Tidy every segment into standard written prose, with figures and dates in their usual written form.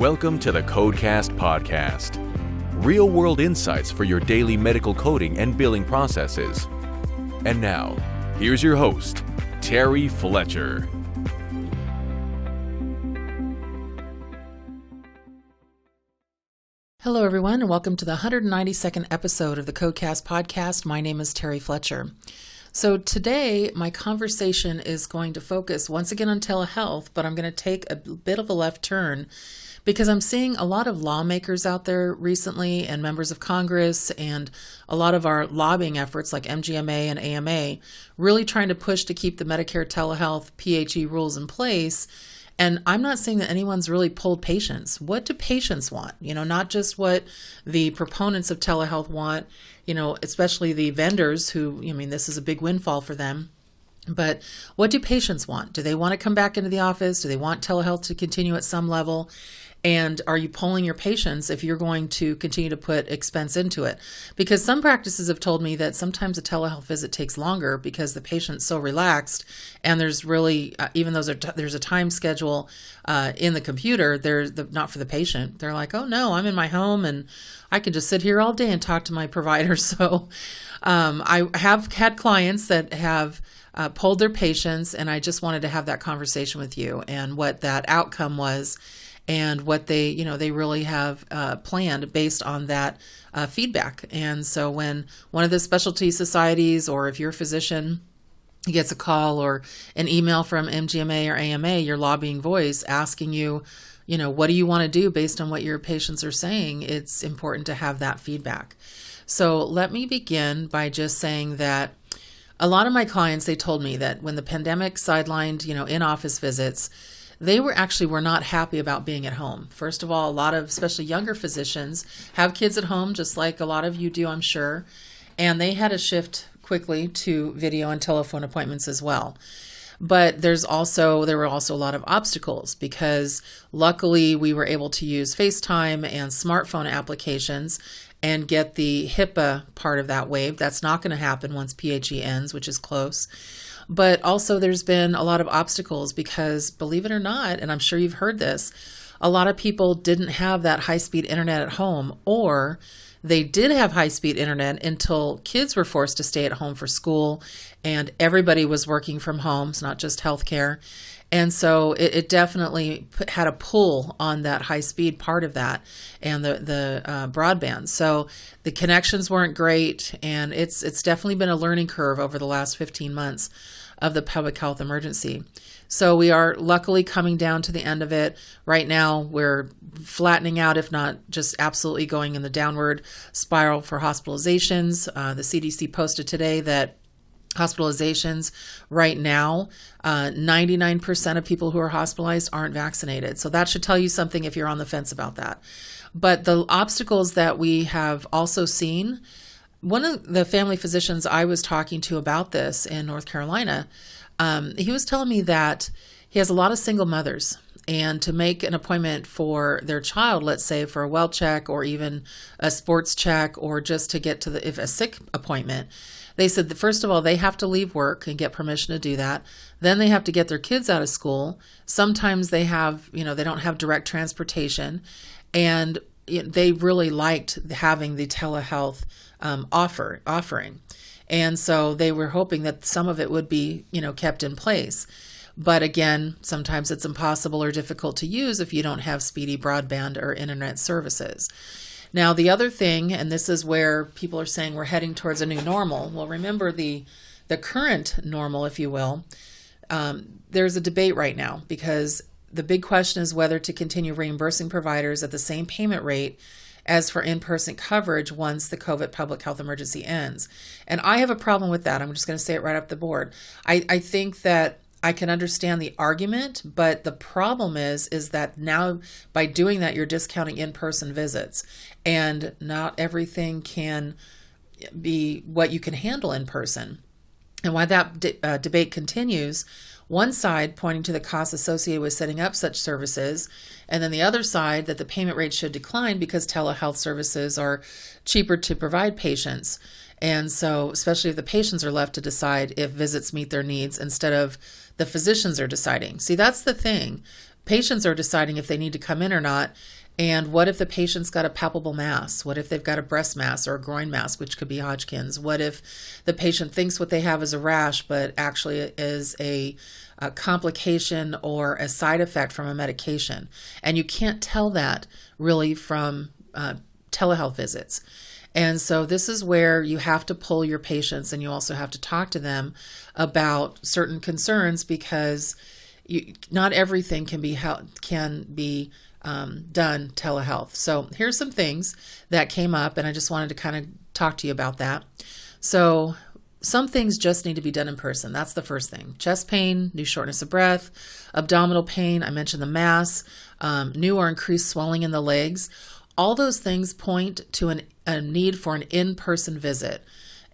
Welcome to the Codecast podcast. Real-world insights for your daily medical coding and billing processes. And now, here's your host, Terry Fletcher. Hello, everyone, and welcome to the 192nd episode of the Codecast podcast. My name is Terry Fletcher. So today, my conversation is going to focus once again on telehealth, but I'm going to take a bit of a left turn because I'm seeing a lot of lawmakers out there recently and members of Congress and a lot of our lobbying efforts like MGMA and AMA really trying to push to keep the Medicare Telehealth PHE rules in place. And I'm not saying that anyone's really pulled patients. What do patients want? Not just what the proponents of telehealth want, especially the vendors who, this is a big windfall for them. But what do patients want? Do they want to come back into the office? Do they want telehealth to continue at some level? And are you polling your patients if you're going to continue to put expense into it? Because some practices have told me that sometimes a telehealth visit takes longer because the patient's so relaxed and there's really, even though there's a time schedule in the computer, not for the patient. They're like, oh no, I'm in my home and I can just sit here all day and talk to my provider. So I have had clients that have polled their patients, and I just wanted to have that conversation with you and what that outcome was and what they really have planned based on that feedback. And so when one of the specialty societies, or if you're a physician gets a call or an email from MGMA or AMA, your lobbying voice asking you, what do you want to do based on what your patients are saying, it's important to have that feedback. So let me begin by just saying that a lot of my clients, they told me that when the pandemic sidelined, in-office visits, they were not happy about being at home. First of all, a lot of, especially younger physicians, have kids at home, just like a lot of you do, I'm sure. And they had to shift quickly to video and telephone appointments as well. But there were also a lot of obstacles because luckily we were able to use FaceTime and smartphone applications and get the HIPAA part of that waived. That's not going to happen once PHE ends, which is close. But also there's been a lot of obstacles because, believe it or not, and I'm sure you've heard this, a lot of people didn't have that high-speed internet at home, or they did have high-speed internet until kids were forced to stay at home for school and everybody was working from home. It's not just healthcare. And so it definitely had a pull on that high-speed part of that and the broadband. So the connections weren't great, and it's definitely been a learning curve over the last 15 months of the public health emergency. So we are luckily coming down to the end of it. Right now, we're flattening out, if not just absolutely going in the downward spiral for hospitalizations. The CDC posted today that hospitalizations right now, 99% of people who are hospitalized aren't vaccinated. So that should tell you something if you're on the fence about that. But the obstacles that we have also seen, one of the family physicians I was talking to about this in North Carolina, he was telling me that he has a lot of single mothers. And to make an appointment for their child, let's say for a well check or even a sports check or just to get to a sick appointment, they said that first of all, they have to leave work and get permission to do that. Then they have to get their kids out of school. Sometimes they have, they don't have direct transportation. And they really liked having the telehealth offering. And so they were hoping that some of it would be, kept in place. But again, sometimes it's impossible or difficult to use if you don't have speedy broadband or internet services. Now, the other thing, and this is where people are saying we're heading towards a new normal. Well, remember the current normal, if you will. There's a debate right now because the big question is whether to continue reimbursing providers at the same payment rate as for in-person coverage once the COVID public health emergency ends. And I have a problem with that. I'm just going to say it right off the board. I think that I can understand the argument, but the problem is that now by doing that, you're discounting in-person visits, and not everything can be what you can handle in person. And while that debate continues, one side pointing to the costs associated with setting up such services, and then the other side that the payment rate should decline because telehealth services are cheaper to provide patients. And so, especially if the patients are left to decide if visits meet their needs instead of the physicians are deciding. See, that's the thing. patients are deciding if they need to come in or not. And what if the patient's got a palpable mass? What if they've got a breast mass or a groin mass, which could be Hodgkin's? What if the patient thinks what they have is a rash, but actually is a complication or a side effect from a medication? And you can't tell that really from telehealth visits. And so this is where you have to pull your patients, and you also have to talk to them about certain concerns, because not everything can be done telehealth. So here's some things that came up, and I just wanted to kind of talk to you about that. So some things just need to be done in person. That's the first thing. Chest pain, new shortness of breath, abdominal pain. I mentioned the mass, new or increased swelling in the legs. All those things point to a need for an in-person visit.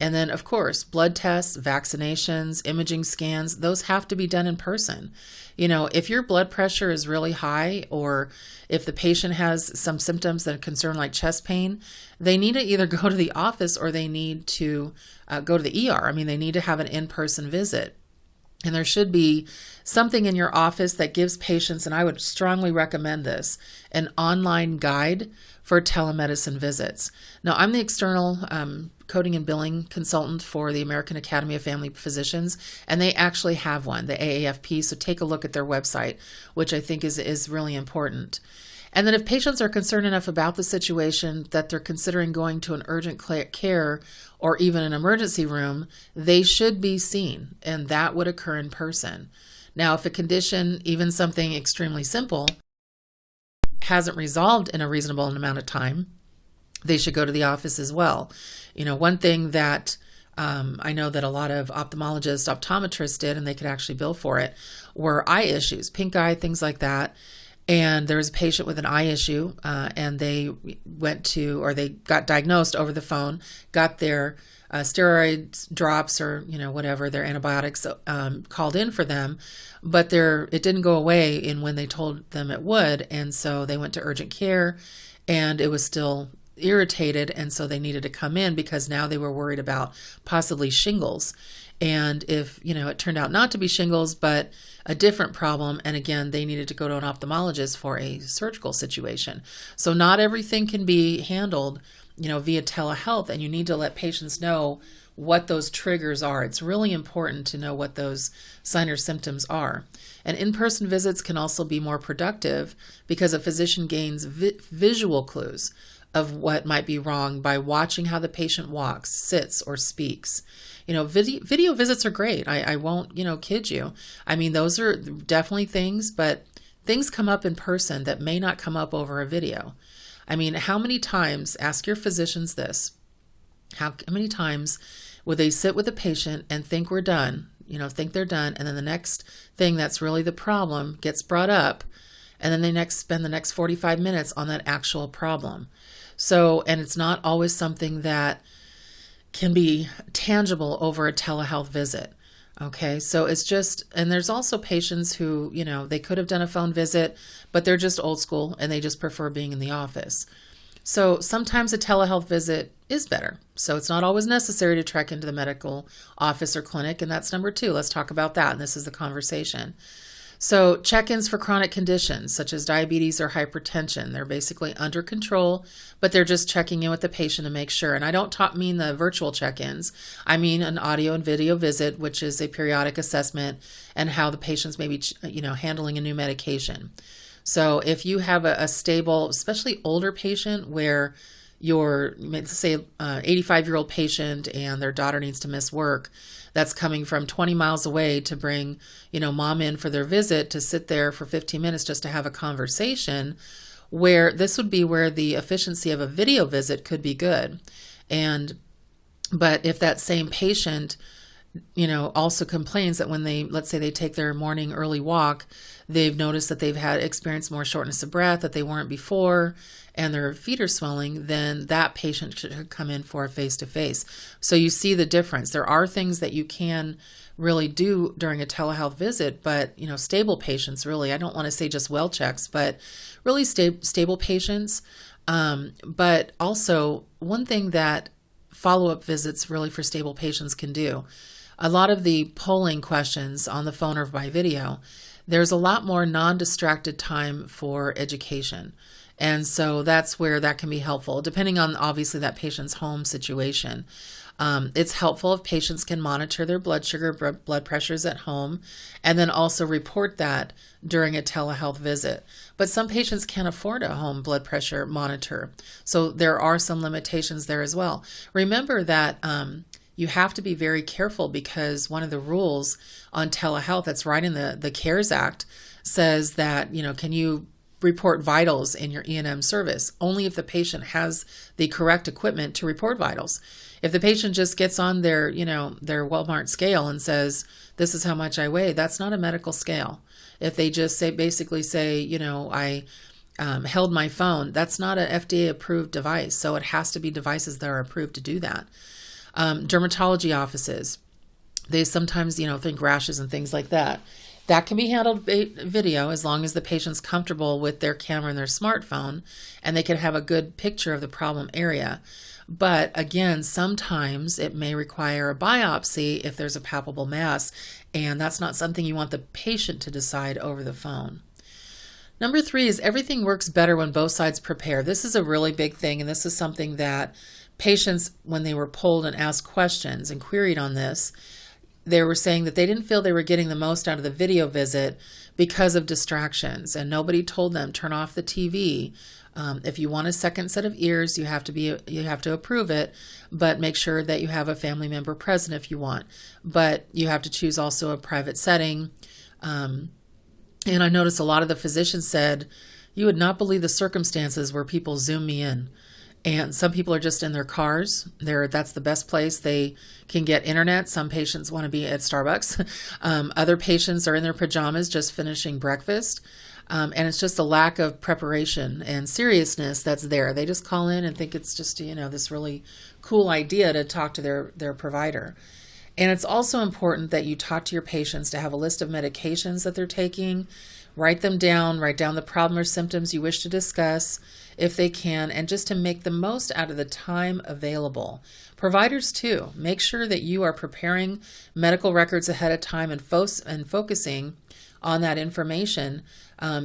And then, of course, blood tests, vaccinations, imaging scans, those have to be done in person. If your blood pressure is really high, or if the patient has some symptoms that are concerned like chest pain, they need to either go to the office or they need to go to the ER. I mean, they need to have an in-person visit. And there should be something in your office that gives patients, and I would strongly recommend this, an online guide for telemedicine visits. Now, I'm the external coding and billing consultant for the American Academy of Family Physicians, and they actually have one, the AAFP, so take a look at their website, which I think is really important. And then if patients are concerned enough about the situation that they're considering going to an urgent care or even an emergency room, they should be seen, and that would occur in person. Now, if a condition, even something extremely simple, hasn't resolved in a reasonable amount of time, they should go to the office as well. One thing that I know that a lot of ophthalmologists, optometrists did, and they could actually bill for it, were eye issues, pink eye, things like that. And there was a patient with an eye issue, and they they got diagnosed over the phone, got their steroid drops or, whatever, their antibiotics called in for them, but it didn't go away in when they told them it would. And so they went to urgent care, and it was still irritated. And so they needed to come in because now they were worried about possibly shingles. And if, it turned out not to be shingles, but a different problem, and again, they needed to go to an ophthalmologist for a surgical situation. So not everything can be handled, via telehealth, and you need to let patients know what those triggers are. It's really important to know what those signs or symptoms are. And in-person visits can also be more productive because a physician gains visual clues of what might be wrong by watching how the patient walks, sits, or speaks. Video visits are great. I won't, kid you. I mean, those are definitely things, but things come up in person that may not come up over a video. I mean, how many times, ask your physicians this, how many times would they sit with a patient and think we're done, think they're done, and then the next thing that's really the problem gets brought up, and then they spend the next 45 minutes on that actual problem. So, and it's not always something that can be tangible over a telehealth visit. Okay, so it's just, and there's also patients who, they could have done a phone visit, but they're just old school and they just prefer being in the office. So sometimes a telehealth visit is better. So it's not always necessary to trek into the medical office or clinic. And that's number 2. Let's talk about that. And this is the conversation. So check-ins for chronic conditions such as diabetes or hypertension, they're basically under control, but they're just checking in with the patient to make sure. And I don't mean the virtual check-ins. I mean an audio and video visit, which is a periodic assessment and how the patient's maybe, handling a new medication. So if you have a stable, especially older patient where your, let's say, 85-year-old patient and their daughter needs to miss work, that's coming from 20 miles away to bring, mom in for their visit to sit there for 15 minutes just to have a conversation, where this would be where the efficiency of a video visit could be good. But if that same patient, also complains that when let's say they take their morning early walk, they've noticed that they've experienced more shortness of breath that they weren't before, and their feet are swelling, then that patient should come in for a face-to-face. So you see the difference. There are things that you can really do during a telehealth visit, but, stable patients, really, I don't want to say just well checks, but really stable patients. But also one thing that follow-up visits really for stable patients can do, a lot of the polling questions on the phone or by video, there's a lot more non-distracted time for education. And so that's where that can be helpful, depending on obviously that patient's home situation. It's helpful if patients can monitor their blood sugar, blood pressures at home, and then also report that during a telehealth visit. But some patients can't afford a home blood pressure monitor. So there are some limitations there as well. Remember that you have to be very careful, because one of the rules on telehealth that's right in the CARES Act says that, can you report vitals in your E&M service? Only if the patient has the correct equipment to report vitals. If the patient just gets on their Walmart scale and says, this is how much I weigh, that's not a medical scale. If they just basically say, I held my phone, that's not an FDA approved device. So it has to be devices that are approved to do that. Dermatology offices, they sometimes, think rashes and things like that. That can be handled video as long as the patient's comfortable with their camera and their smartphone, and they can have a good picture of the problem area. But again, sometimes it may require a biopsy if there's a palpable mass, and that's not something you want the patient to decide over the phone. Number 3 is everything works better when both sides prepare. This is a really big thing, and this is something that patients, when they were polled and asked questions and queried on this, they were saying that they didn't feel they were getting the most out of the video visit because of distractions, and nobody told them turn off the TV. If you want a second set of ears, you have to approve it, but make sure that you have a family member present if you want. But you have to choose also a private setting. And I noticed a lot of the physicians said, you would not believe the circumstances where people Zoom me in. And some people are just in their cars. That's the best place they can get internet. Some patients want to be at Starbucks. Other patients are in their pajamas just finishing breakfast. And it's just a lack of preparation and seriousness that's there. They just call in and think it's just, this really cool idea to talk to their provider. And it's also important that you talk to your patients to have a list of medications that they're taking. Write them down, write down the problem or symptoms you wish to discuss if they can, and just to make the most out of the time available. Providers too, make sure that you are preparing medical records ahead of time and focusing on that information,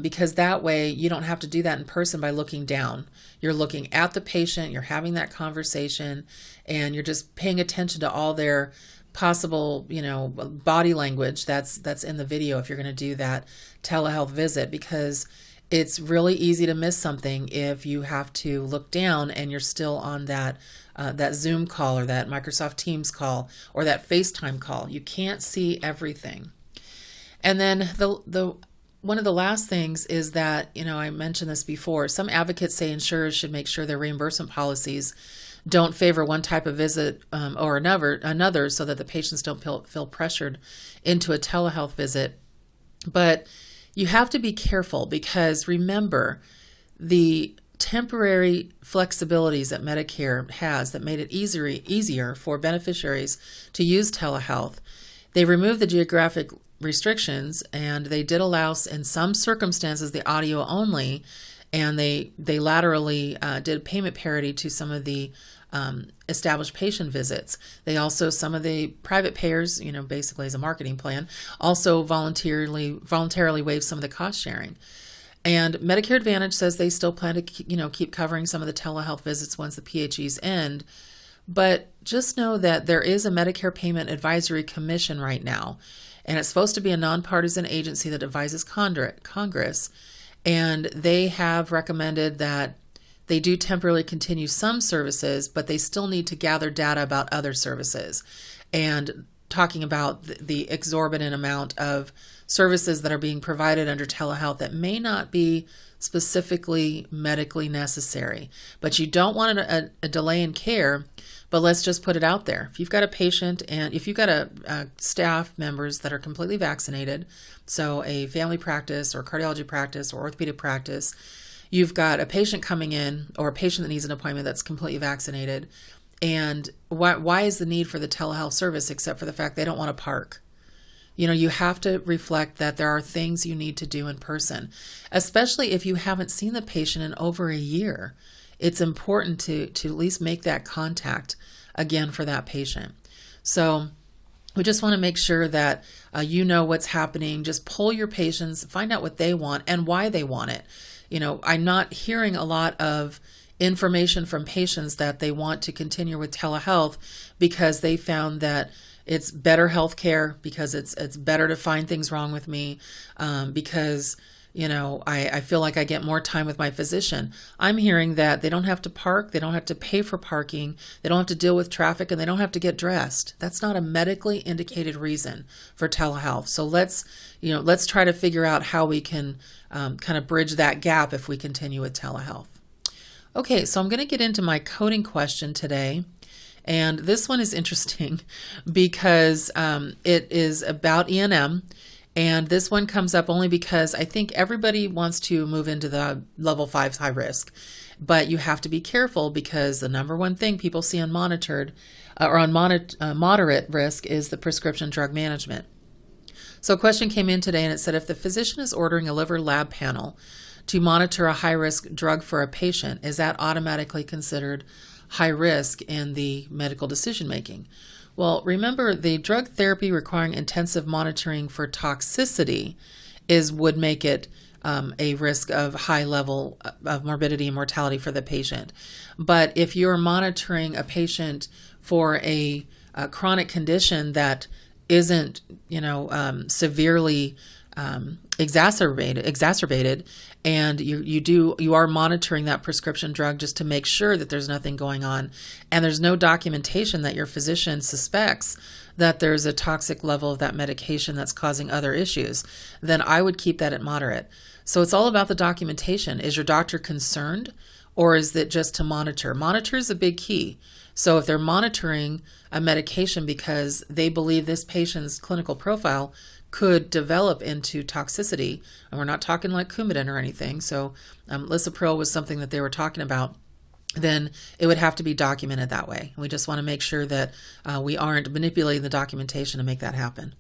because that way you don't have to do that in person by looking down. You're looking at the patient, you're having that conversation, and you're just paying attention to all their possible, body language that's in the video if you're going to do that telehealth visit, because it's really easy to miss something if you have to look down and you're still on that Zoom call or that Microsoft Teams call or that FaceTime call. You can't see everything. And then the one of the last things is that, I mentioned this before, some advocates say insurers should make sure their reimbursement policies don't favor one type of visit or another so that the patients don't feel pressured into a telehealth visit. But you have to be careful, because remember, the temporary flexibilities that Medicare has that made it easier for beneficiaries to use telehealth, they removed the geographic restrictions, and they did allow in some circumstances the audio only, and they laterally did payment parity to some of the established patient visits. They also, some of the private payers, basically as a marketing plan, also voluntarily waived some of the cost sharing. And Medicare Advantage says they still plan to keep covering some of the telehealth visits once the PHEs end. But just know that there is a Medicare Payment Advisory Commission right now, and it's supposed to be a nonpartisan agency that advises Congress. And they have recommended that they do temporarily continue some services, but they still need to gather data about other services, and talking about the exorbitant amount of services that are being provided under telehealth that may not be specifically medically necessary. But you don't want a delay in care, but let's just put it out there. If you've got a patient and if you've got a staff members that are completely vaccinated, so a family practice or cardiology practice or orthopedic practice, you've got a patient coming in or a patient that needs an appointment that's completely vaccinated, and why is the need for the telehealth service except for the fact they don't want to park? You have to reflect that there are things you need to do in person, especially if you haven't seen the patient in over a year. It's important to at least make that contact again for that patient. So We just want to make sure that you know what's happening. Just poll your patients, find out what they want and why they want it. I'm not hearing a lot of information from patients that they want to continue with telehealth because they found that it's better healthcare, because it's better to find things wrong with me, because I feel like I get more time with my physician. I'm hearing that they don't have to park, they don't have to pay for parking, they don't have to deal with traffic, and they don't have to get dressed. That's not a medically indicated reason for telehealth. So let's try to figure out how we can kind of bridge that gap if we continue with telehealth. Okay, so I'm going to get into my coding question today. And this one is interesting because it is about E&M. And this one comes up only because I think everybody wants to move into the level 5 high risk, but you have to be careful because the number one thing people see on moderate risk is the prescription drug management. So a question came in today and it said, if the physician is ordering a liver lab panel to monitor a high risk drug for a patient, is that automatically considered high risk in the medical decision making? Well, remember, the drug therapy requiring intensive monitoring for toxicity would make it a risk of high level of morbidity and mortality for the patient. But if you're monitoring a patient for a chronic condition that isn't, severely exacerbated, and you are monitoring that prescription drug just to make sure that there's nothing going on, and there's no documentation that your physician suspects that there's a toxic level of that medication that's causing other issues, then I would keep that at moderate. So it's all about the documentation. Is your doctor concerned, or is it just to monitor? Monitor is a big key. So if they're monitoring a medication because they believe this patient's clinical profile could develop into toxicity, and we're not talking like Coumadin or anything, so Lisapril was something that they were talking about, then it would have to be documented that way. We just want to make sure that we aren't manipulating the documentation to make that happen.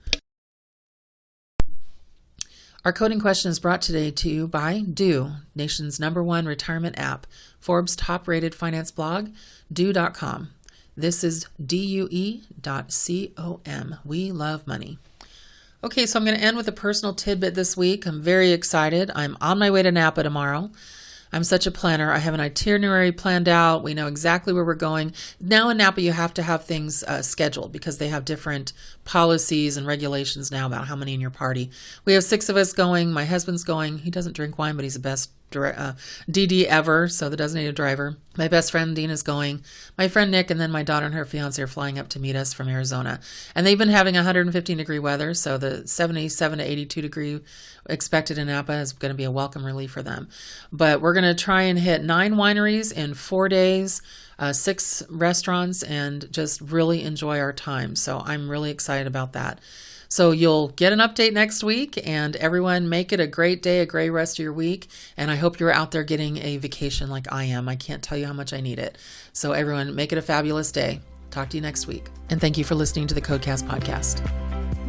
Our coding question is brought today to you by Do, nation's #1 retirement app, Forbes top-rated finance blog, do.com. This is due.com. We love money. Okay, so I'm going to end with a personal tidbit this week. I'm very excited. I'm on my way to Napa tomorrow. I'm such a planner. I have an itinerary planned out. We know exactly where we're going. Now in Napa, you have to have things scheduled because they have different policies and regulations now about how many in your party. We have 6 of us going. My husband's going. He doesn't drink wine, but he's the best DD ever, so the designated driver. My best friend Dean is going. My friend Nick, and then my daughter and her fiance are flying up to meet us from Arizona. And they've been having 115-degree weather, so the 77 to 82 degree expected in Napa is going to be a welcome relief for them. But we're going to try and hit 9 wineries in 4 days, 6 restaurants, and just really enjoy our time. So I'm really excited about that. So you'll get an update next week, and everyone make it a great day, a great rest of your week. And I hope you're out there getting a vacation like I am. I can't tell you how much I need it. So everyone, make it a fabulous day. Talk to you next week. And thank you for listening to the Codecast podcast.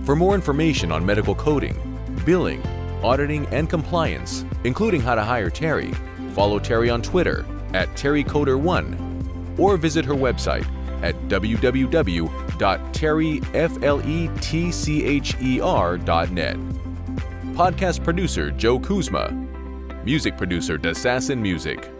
For more information on medical coding, billing, auditing, and compliance, including how to hire Terry, follow Terry on Twitter @TerryCoder1 or visit her website at www.terryfletcher.net. Podcast producer Joe Kuzma. Music producer Dassassin Music.